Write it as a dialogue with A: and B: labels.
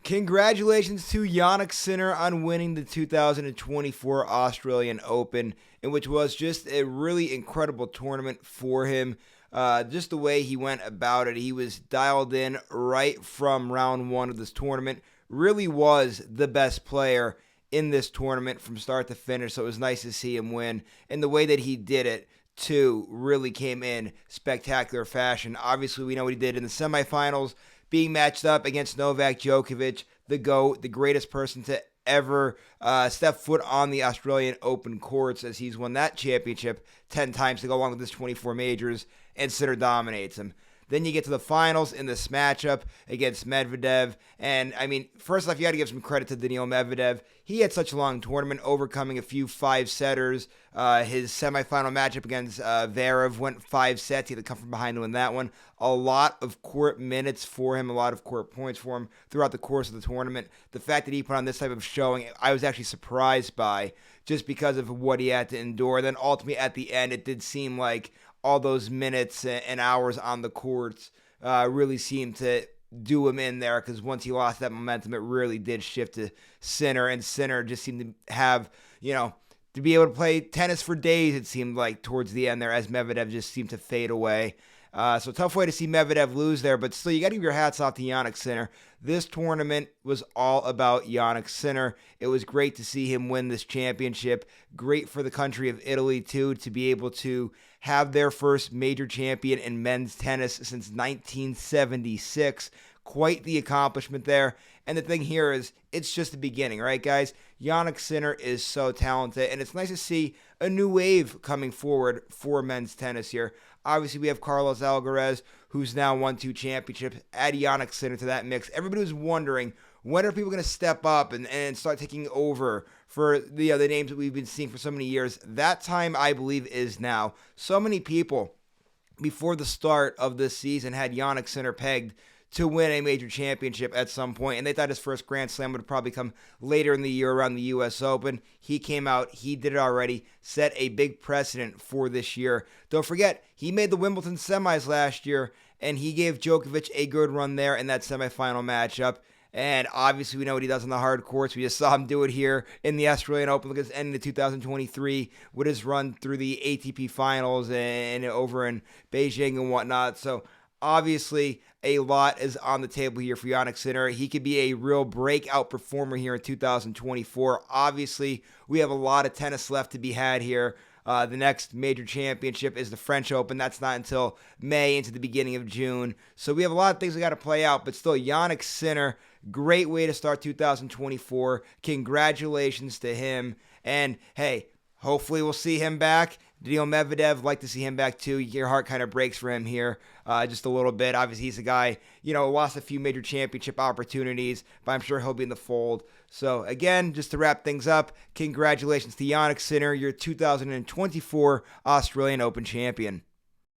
A: Congratulations to Jannik Sinner on winning the 2024 Australian Open, in which was just a really incredible tournament for him. Just the way he went about it, he was dialed in right from round one of this tournament. Really was the best player in this tournament from start to finish, so it was nice to see him win. And the way that he did it, too, really came in spectacular fashion. Obviously, we know what he did in the semifinals, being matched up against Novak Djokovic, the GOAT, the greatest person to ever step foot on the Australian Open courts, as he's won that championship 10 times to go along with his 24 majors, and Sinner dominates him. Then you get to the finals in this matchup against Medvedev. And, I mean, first off, you got to give some credit to Daniil Medvedev. He had such a long tournament, overcoming a few five-setters. His semifinal matchup against Zverev went 5 sets. He had to come from behind to win that one. A lot of court minutes for him, a lot of court points for him throughout the course of the tournament. The fact that he put on this type of showing, I was actually surprised by, just because of what he had to endure. And then ultimately at the end, it did seem like all those minutes and hours on the courts really seemed to do him in there, because once he lost that momentum, it really did shift to Sinner, and Sinner just seemed to have, to be able to play tennis for days, it seemed like, towards the end there, as Medvedev just seemed to fade away. So tough way to see Medvedev lose there, but still, you got to give your hats off to Jannik Sinner. This tournament was all about Jannik Sinner. It was great to see him win this championship. Great for the country of Italy, too, to be able to have their first major champion in men's tennis since 1976. Quite the accomplishment there. And the thing here is, it's just the beginning, right, guys? Jannik Sinner is so talented, and it's nice to see a new wave coming forward for men's tennis here. Obviously, we have Carlos Alcaraz, who's now won 2 championships. Add Jannik Sinner to that mix. Everybody was wondering, when are people going to step up and start taking over for the names that we've been seeing for so many years? That time, I believe, is now. So many people, before the start of this season, had Jannik Sinner pegged to win a major championship at some point, and they thought his first Grand Slam would probably come later in the year around the U.S. Open. He came out, he did it already, set a big precedent for this year. Don't forget, he made the Wimbledon semis last year, and he gave Djokovic a good run there in that semifinal matchup. And obviously, we know what he does on the hard courts. We just saw him do it here in the Australian Open. Look at his end of 2023 with his run through the ATP finals and over in Beijing and whatnot. So obviously, a lot is on the table here for Jannik Sinner. He could be a real breakout performer here in 2024. Obviously, we have a lot of tennis left to be had here. The next major championship is the French Open. That's not until May into the beginning of June. So we have a lot of things we got to play out. But still, Jannik Sinner, great way to start 2024. Congratulations to him. And hey, hopefully we'll see him back. Daniil Medvedev, like to see him back too. Your heart kind of breaks for him here just a little bit. Obviously, he's a guy, lost a few major championship opportunities, but I'm sure he'll be in the fold. So, again, just to wrap things up, congratulations to Jannik Sinner, your 2024 Australian Open champion.